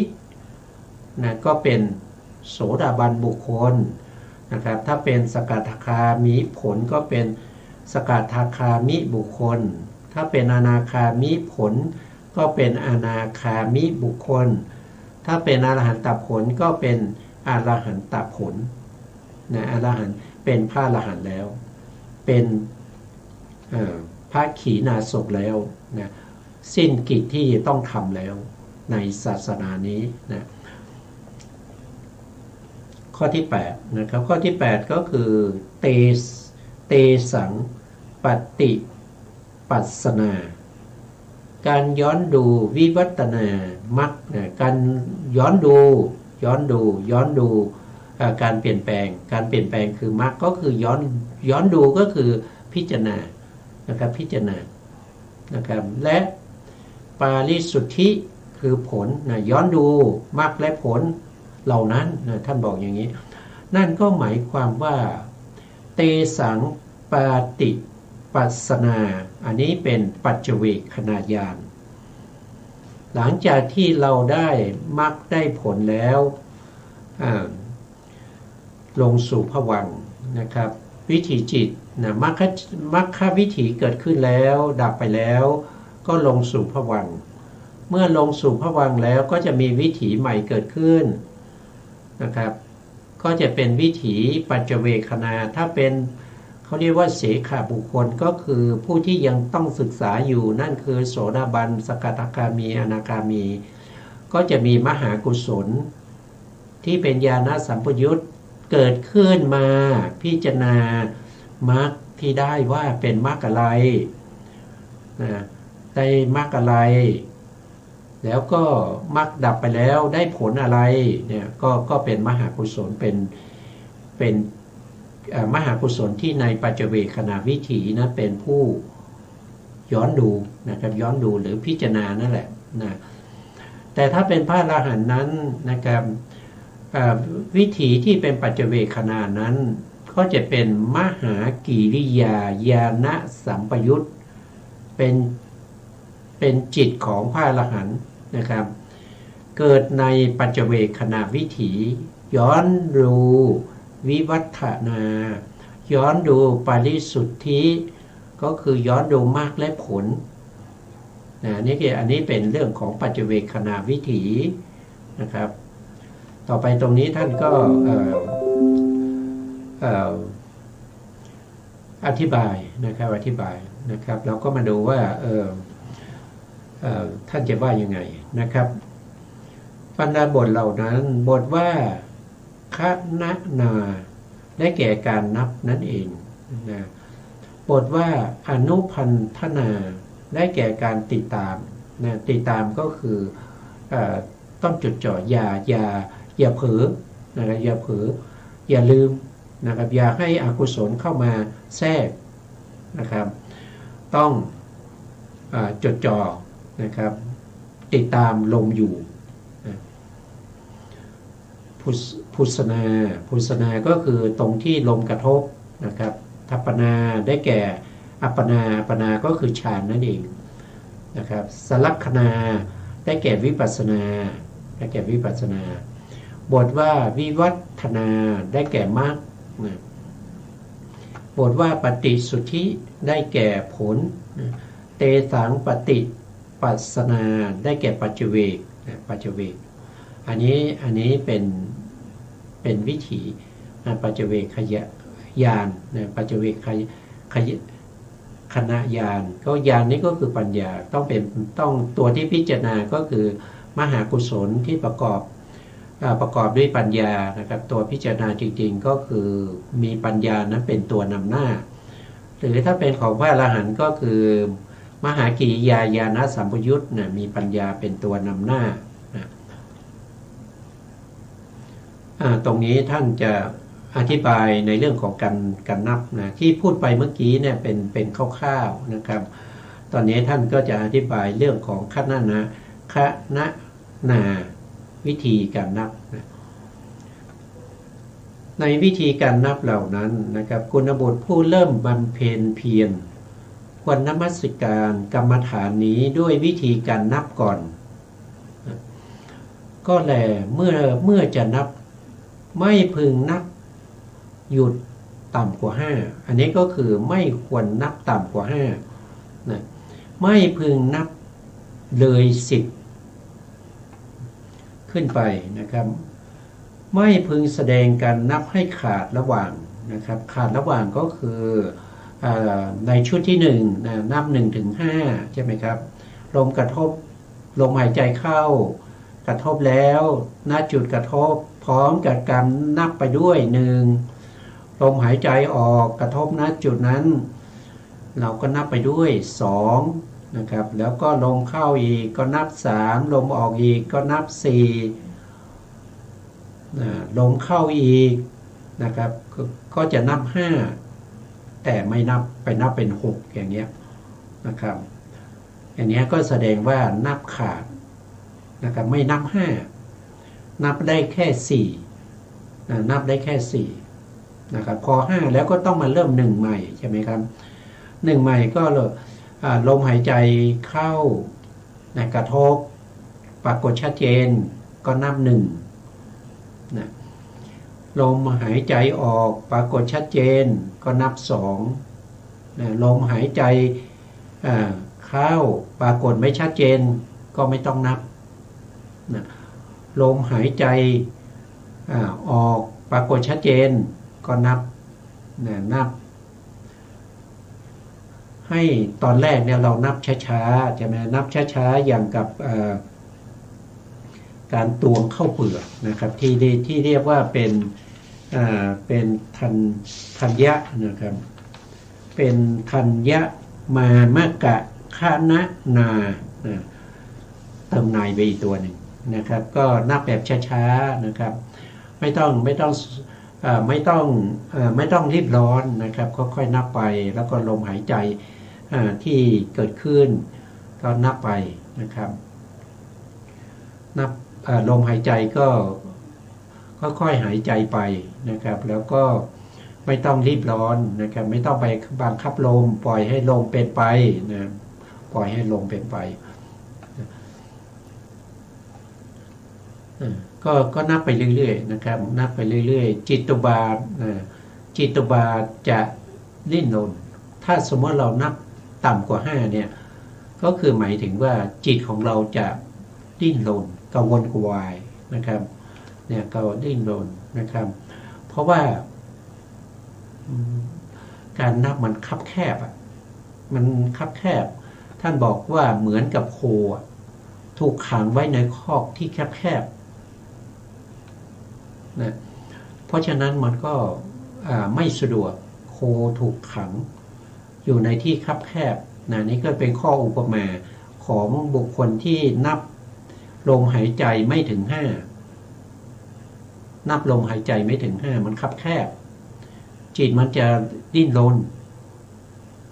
นะก็เป็นโสดาบันบุคคลนะครับถ้าเป็นสกทาคามิผลก็เป็นสกทาคามิบุคคลถ้าเป็นอนาคามิผลก็เป็นอนาคามิบุคคลถ้าเป็นอรหันตผลก็เป็นอรหันตผลนะอรหันต์เป็นพระอรหันต์แล้วเป็นพระขีณาสพแล้วนะสิ้นกิจที่ต้องทำแล้วในศาสนานี้นะข้อที่8นะครับข้อที่8ก็คือเตสังปฏิปัสสนาการย้อนดูวิวัฒนามรรคการย้อนดูการเปลี่ยนแปลงคือมรรคก็คือย้อนดูก็คือพิจารณานะครับพิจารณานะครับและปาริสุทธิคือผลนะย้อนดูมรรคและผลเหล่านั้นนะท่านบอกอย่างนี้นั่นก็หมายความว่าเตสังปาติปัสสนาอันนี้เป็นปัจเจเวคขณญาณหลังจากที่เราได้มรรคได้ผลแล้วลงสู่ภวังค์นะครับวิถีจิตนะมรรควิถีเกิดขึ้นแล้วดับไปแล้วก็ลงสู่ภวังค์เมื่อลงสู่ภวังค์แล้วก็จะมีวิถีใหม่เกิดขึ้นนะครับก็จะเป็นวิถีปัจเจเวคขณาถ้าเป็นเขาเรียกว่าเสขบุคคลก็คือผู้ที่ยังต้องศึกษาอยู่นั่นคือโสดาบันสกทาคามีอนาคามีก็จะมีมหากุศลที่เป็นญาณสัมปยุตเกิดขึ้นมาพิจารณามรรคที่ได้ว่าเป็นมรรคอะไรนะได้มรรคอะไรแล้วก็มรรคดับไปแล้วได้ผลอะไรเนี่ยก็เป็นมหากุศลเป็นมหากุศลที่ในปัจเจเวคขณวิถีนะเป็นผู้ย้อนดูนะครับย้อนดูหรือพิจารณานั่นแหละนะแต่ถ้าเป็นพระอรหันต์นั้นนะครับวิถีที่เป็นปัจเจเวคขณนั้นก็จะเป็นมหากิริยาญาณสัมปยุตเป็นจิตของพระอรหันต์นะครับเกิดในปัจเจเวคขณวิถีย้อนดูวิวัฒนา ย้อนดูปาริสุทธิก็คือย้อนดูมรรคและผลนี่คืออันนี้เป็นเรื่องของปัจเจเวคขณาวิถีนะครับต่อไปตรงนี้ท่านก็อธิบายนะครับเราก็มาดูว่าท่านจะว่ายังไงนะครับบรรดาบทเหล่านั้นบทว่าคณนาได้แก่การนับนั่นเองนะบทว่าอนุพันธนาได้แก่การติดตามนะติดตามก็คือต้องจดจ่ออย่าเผลอนะครับอย่าเผลออย่าลืมนะครับอย่าให้อกุศลเข้ามาแทรกนะครับต้องจดจ่อนะครับติดตามลมอยู่พุสนาก็คือตรงที่ลมกระทบนะครับทัปปนาได้แก่อัปปนาก็คือฌานนั่นเองนะครับสลักขณาได้แก่วิปัสสนาบทว่าวิวัฒนาได้แก่มรรคบทว่าปฏิสุทธิได้แก่ผลเตสังปฏิปัสสนาได้แก่ปัจเจเวกอันนี้เป็นวิถีปัจเจเวคขญาณปัจเจเวคขณะญาณก็ญาณนี้ก็คือปัญญาต้องตัวที่พิจารณาก็คือมหากุศลที่ประกอบด้วยปัญญานะครับตัวพิจารณาจริงๆก็คือมีปัญญานั้นเป็นตัวนำหน้าหรือถ้าเป็นของพระอรหันต์ก็คือมหากิริยาญาณสัมปยุตนะมีปัญญาเป็นตัวนำหน้าตรงนี้ท่านจะอธิบายในเรื่องของการนับนะที่พูดไปเมื่อกี้เนี่ยเป็นคร่าวๆนะครับตอนนี้ท่านก็จะอธิบายเรื่องของคณนาวิธีการนับนะในวิธีการนับเหล่านั้นนะครับกุณบุตรผู้เริ่มบำเพ็ญเพียรควรนมัสการกรรมฐานนี้ด้วยวิธีการนับก่อนก็แลเมื่อจะนับไม่พึงนับหยุดต่ำกว่า5อันนี้ก็คือไม่ควรนับต่ำกว่า5นะไม่พึงนับเลย10ขึ้นไปนะครับไม่พึงแสดงการนับให้ขาดระหว่างนะครับขาดระหว่างก็คือในชุดที่1นับ1 ถึง 5ใช่ไหมครับลมกระทบลมหายใจเข้ากระทบแล้วณจุดกระทบพร้อมกับการนับไปด้วย1ลมหายใจออกกระทบณจุดนั้นเราก็นับไปด้วย2นะครับแล้วก็ลมเข้าอีกก็นับ3ลมออกอีกก็นับ4ลมเข้าอีกนะครับก็จะนับ5แต่ไม่นับไปนับเป็น6อย่างเงี้ยนะครับอย่างนี้ก็แสดงว่านับขาดนะครับไม่นับ5นับได้แค่4นับได้แค่4นะครับพอ5แล้วก็ต้องมาเริ่ม1ใหม่ใช่ไหมครับ1ใหม่ก็ลมหายใจเข้ากระทบปรากฏชัดเจนก็นับ1นะลมหายใจออกปรากฏชัดเจนก็นับ2นะลมหายใจเข้าปรากฏไม่ชัดเจนก็ไม่ต้องนับนะลมหายใจออกปรากฏชัดเจนก็นับให้ตอนแรกเนี่ยเรานับช้าๆใช่ไหมนับช้าๆอย่างกับการตวงข้าวเปลือกนะครับที่เรียกว่าเป็นธัญญะนะครับเป็นธัญญะมามกะคณนาเติมนายไปอีกตัวหนึ่งนะครับก็นับแบบช้าๆนะครับไม่ต้องรีบร้อนนะครับค่อยๆนับไปแล้วก็ลมหายใจที่เกิดขึ้นก็นับไปนะครับนับลมหายใจก็ค่อยๆหายใจไปนะครับแล้วก็ไม่ต้องรีบร้อนนะครับไม่ต้องไปบังคับลมปล่อยให้ลมเป็นไปนะปล่อยให้ลมเป็นไปก็นับไปเรื่อยๆนะครับนับไปเรื่อยๆจิตตุบาท จิตตุบาทจะดิ้นรนถ้าสมมติเรานับต่ำกว่า5เนี่ยก็คือหมายถึงว่าจิตของเราจะดิ้นรนกระวนกระวายนะครับเนี่ยก็ดิ้นรนนะครับเพราะว่าการนับมันคับแคบมันคับแคบท่านบอกว่าเหมือนกับโคถูกขังไว้ในคอกที่แคบๆนะเพราะฉะนั้นมันก็ไม่สะดวกโคถูกขังอยู่ในที่คับแคบนะนี่ก็เป็นข้ออุปมาของบุคคลที่นับลมหายใจไม่ถึง5นับลมหายใจไม่ถึง5มันคับแคบจิตมันจะดิ้นรน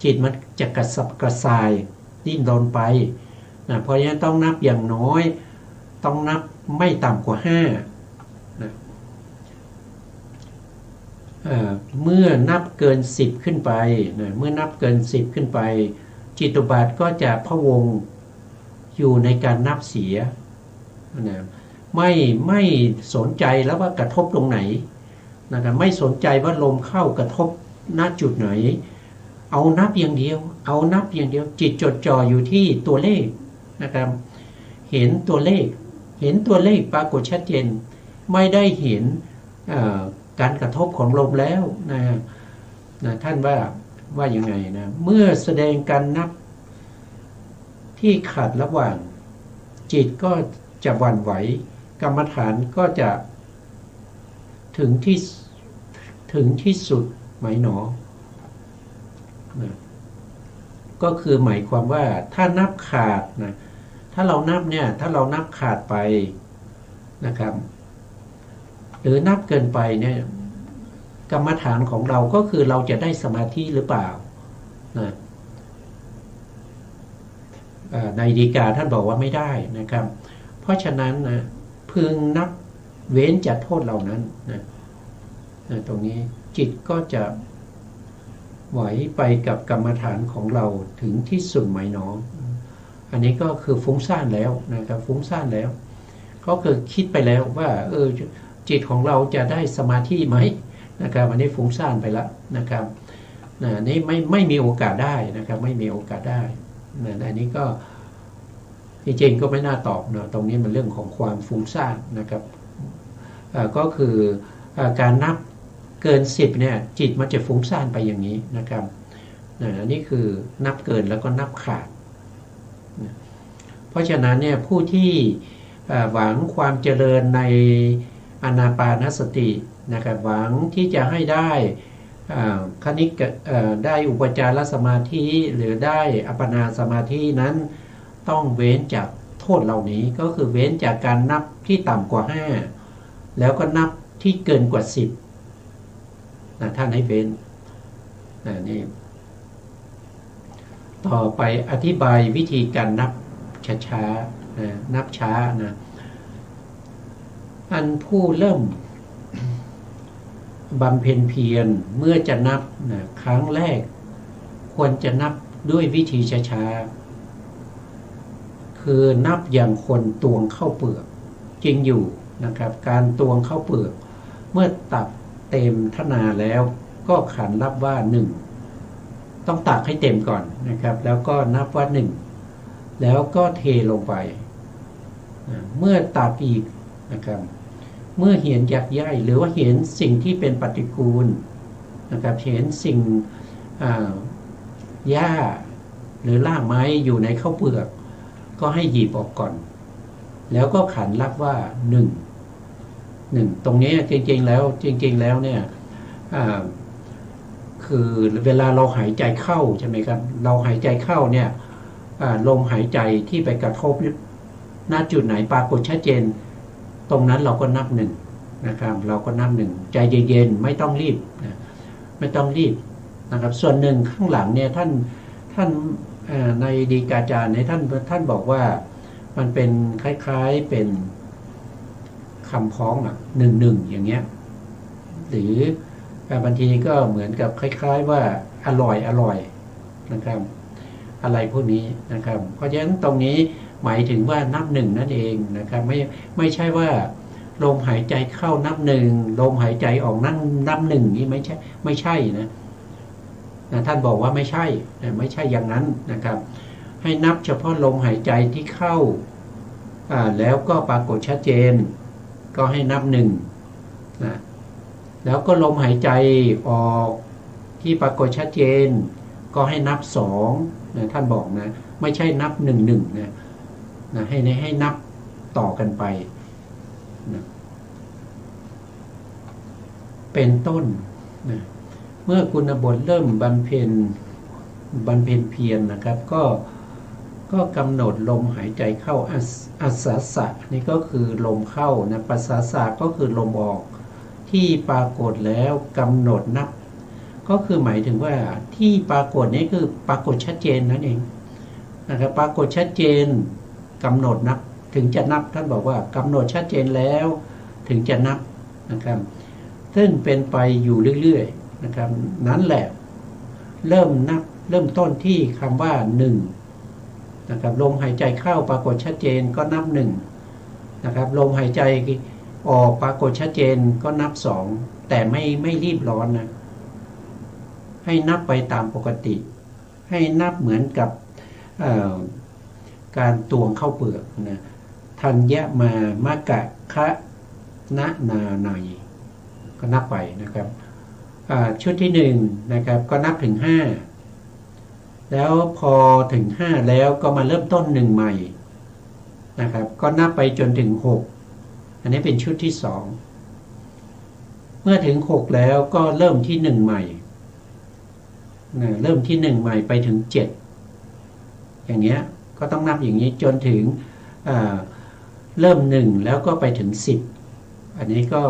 จิตมันจะกระสับกระส่ายดิ้นรนไปนะเพราะฉะนั้นต้องนับอย่างน้อยต้องนับไม่ต่ำกว่า5นะเมื่อนับเกิน10ขึ้นไปนะเมื่อนับเกิน10ขึ้นไปจิตตุบาทก็จะพะวงอยู่ในการนับเสียนะไม่สนใจแล้วว่ากระทบตรงไหนนะครับไม่สนใจว่าลมเข้ากระทบณจุดไหนเอานับอย่างเดียวเอานับอย่างเดียวจิตจดจ่ออยู่ที่ตัวเลขนะครับเห็นตัวเลขปรากฏชัดเจนไม่ได้เห็นการกระทบของลมแล้วนะท่านว่ายังไงนะเมื่อแสดงการนับที่ขัดระหว่างจิตก็จะหวั่นไหวกรรมฐานก็จะถึงที่สุดไหมหนอนะก็คือหมายความว่าถ้านับขาดนะถ้าเรานับขาดไปนะครับหรือนับเกินไปเนี่ยกรรมฐานของเราก็คือเราจะได้สมาธิหรือเปล่านะในฎีกาท่านบอกว่าไม่ได้นะครับเพราะฉะนั้นนะพึงนับเว้นจากโทษเหล่านั้นนะตรงนี้จิตก็จะไหวไปกับกรรมฐานของเราถึงที่สุดไหมน้องอันนี้ก็คือฟุ้งซ่านแล้วนะครับฟุ้งซ่านแล้วก็คือคิดไปแล้วว่าจิตของเราจะได้สมาธิไหมนะครับอันนี้ฟุ้งซ่านไปแล้วนะครับนี่ไม่มีโอกาสได้นะครับไม่มีโอกาสได้อันนี้ก็จริงๆก็ไม่น่าตอบนะตรงนี้มันเรื่องของความฟุ้งซ่านนะครับก็คือการนับเกิน10เนี่ยจิตมันจะฟุ้งซ่านไปอย่างนี้นะครับอันนี้คือนับเกินแล้วก็นับขาดเพราะฉะนั้นเนี่ยผู้ที่หวังความเจริญในอานาปานสตินะครับหวังที่จะให้ได้คณิกได้อุปจารสมาธิหรือได้อัปปนาสมาธินั้นต้องเว้นจากโทษเหล่านี้ก็คือเว้นจากการนับที่ต่ำกว่า5แล้วก็นับที่เกินกว่า10ท่านให้เว้นนี่ต่อไปอธิบายวิธีการนับช้าๆนับช้านะอันผู้เริ่มบำเพ็ญเพียรเมื่อจะนับครั้งแรกควรจะนับด้วยวิธีช้าๆคือนับอย่างคนตวงข้าวเปลือกจริงอยู่นะครับการตวงข้าวเปลือกเมื่อตักเต็มทนาแล้วก็ขันรับว่า1ต้องตักให้เต็มก่อนนะครับแล้วก็นับว่า1แล้วก็เทลงไปเมื่อตักอีกนะครับเมื่อเห็นหยักย่ายหรือว่าเห็นสิ่งที่เป็นปฏิกูลนะครับเห็นสิ่งหญ้าหรือรากไม้อยู่ในข้าวเปลือกก็ให้หยิบออกก่อนแล้วก็ขันรับว่า1ตรงนี้จริงๆแล้วเนี่ยคือเวลาเราหายใจเข้าใช่ไหมครับเราหายใจเข้าเนี่ยลมหายใจที่ไปกระทบณจุดไหนปรากฏชัดเจนตรงนั้นเราก็นับ1นะครับเราก็นับ1ใจเย็นๆไม่ต้องรีบนะไม่ต้องรีบนะครับส่วนหนึ่งข้างหลังเนี่ยท่านในฎีกาจารย์เนี่ยท่านบอกว่ามันเป็นคล้ายๆเป็นคำพ้อง1อย่างเงี้ยหรือบางทีก็เหมือนกับคล้ายๆว่าอร่อยนะครับอะไรพวกนี้นะครับเพราะฉะนั้นตรงนี้หมายถึงว่านับ1นั่นเองนะครับไม่ใช่ว่า ลมหายใจเข้านับหนึ่งลมหายใจออกนับหนึ่งนี่ไม่ใช่นะท่านบอกว่าไม่ใช่อย่างนั้นนะครับให้นับเฉพาะลมหายใจที่เข้าแล้วก็ปรากฏชัดเจนก็ให้นับหนึ่งนะแล้วก็ลมหายใจออกที่ปรากฏชัดเจนก็ให้นับสองนะท่านบอกนะไม่ใช่นับหนึ่งนะให้นับต่อกันไปนะเป็นต้นนะเมื่อกุณบทเริ่มบำเพ็ญเพียรนะครับก็กำหนดลมหายใจเข้าอาสาสะนี่ก็คือลมเข้านะปัสสาสะก็คือลมออกที่ปรากฏแล้วกำหนดนับก็คือหมายถึงว่าที่ปรากฏนี้คือปรากฏชัดเจนนั่นเองนะครับปรากฏชัดเจนกำหนดนับถึงจะนับท่านบอกว่ากำหนดชัดเจนแล้วถึงจะนับนะครับซึ่งเป็นไปอยู่เรื่อยๆนะครับนั้นแหละเริ่มต้นที่คำว่าหนึ่งนะครับลมหายใจเข้าปรากฏชัดเจนก็นับหนึ่งนะครับลมหายใจออกปรากฏชัดเจนก็นับสองแต่ไม่รีบร้อนนะให้นับไปตามปกติให้นับเหมือนกับการตวงข้าวเปลือกนะทันยะมามะกะคะนะนาในก็นับไปนะครับชุดที่หนึ่งนะครับก็นับถึงห้าแล้วพอถึง5แล้วก็มาเริ่มต้น1ใหม่นะครับก็นับไปจนถึง6อันนี้เป็นชุดที่2เมื่อถึง6แล้วก็เริ่มที่1ใหม่เริ่มที่1ใหม่ไปถึง7อย่างเงี้ยก็ต้องนับอย่างนี้จนถึงเริ่ม1แล้วก็ไปถึง10อันนี้ก็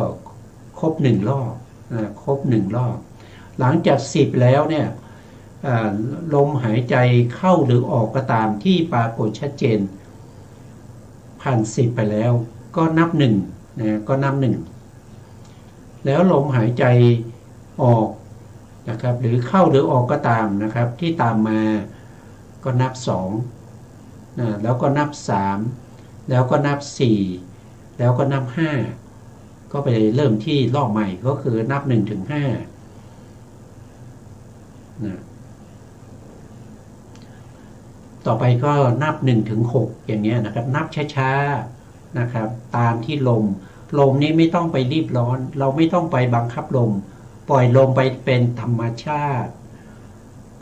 ครบ1รอบครบ1รอบหลังจาก10แล้วเนี่ยลมหายใจเข้าหรือออกก็ตามที่ปรากฏชัดเจนผ่าน10ไปแล้วก็นับ1นะก็นับ1แล้วลมหายใจออกนะครับหรือเข้าหรือออกก็ตามนะครับที่ตามมาก็นับ2นะแล้วก็นับ3แล้วก็นับ4แล้วก็นับ5ก็ไปเริ่มที่รอบใหม่ก็คือนับ1ถึง5นะต่อไปก็นับ1ถึง6อย่างเงี้ยนะครับนับช้าๆนะครับตามที่ลมนี้ไม่ต้องไปรีบร้อนเราไม่ต้องไปบังคับลมปล่อยลมไปเป็นธรรมชาติ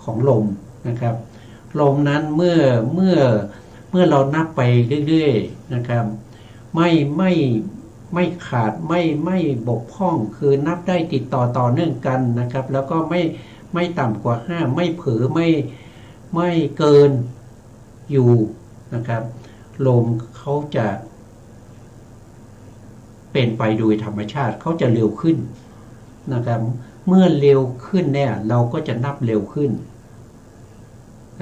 ของลมนะครับลมนั้นเมื่อเรานับไปเรื่อยๆนะครับไม่ขาดไม่บกพร่องคือนับได้ติดต่อเนื่องกันนะครับแล้วก็ไม่ต่ำกว่า5ไม่เผลอไม่เกินอยู่นะครับลมเขาจะเป็นไปโดยธรรมชาติเขาจะเร็วขึ้นนะครับเมื่อเร็วขึ้นเนี่ยเราก็จะนับเร็วขึ้น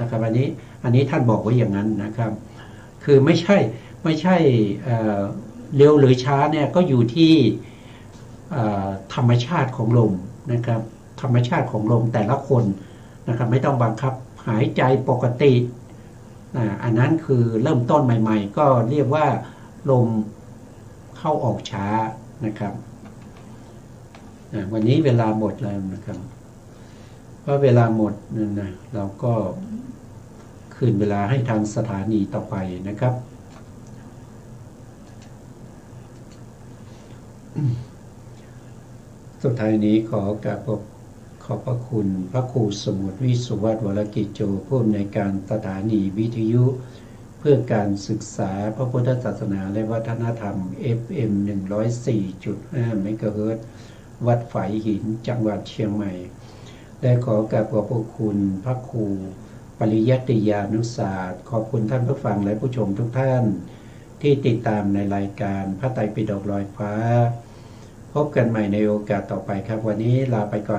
นะครับอันนี้ท่านบอกไว้อย่างนั้นนะครับคือไม่ใช่เร็วหรือช้าเนี่ยก็อยู่ที่ธรรมชาติของลมนะครับธรรมชาติของลมแต่ละคนนะครับไม่ต้องบังคับหายใจปกติอันนั้นคือเริ่มต้นใหม่ๆก็เรียกว่าลมเข้าออกช้านะครับวันนี้เวลาหมดแล้วนะครับเพราะเวลาหมดนั่นนะเราก็คืนเวลาให้ทางสถานีต่อไปนะครับสุดท้ายนี้ขอกราบขอบพระคุณพระครูสมุทรวิสุวัฒน์วรกิจโจผู้อำนวยการสถานีวิทยุเพื่อการศึกษาพระพุทธศาสนาและวัฒนธรรม FM 104.5 เมกะเฮิรตซ์วัดฝายหินจังหวัดเชียงใหม่และขอกราบขอบพระคุณพระครูปริยัติยานุศาสตร์ขอบคุณท่านผู้ฟังและผู้ชมทุกท่านที่ติดตามในรายการพระไตรปิฎกลอยฟ้าพบกันใหม่ในโอกาสต่อไปครับวันนี้ลาไปก่อน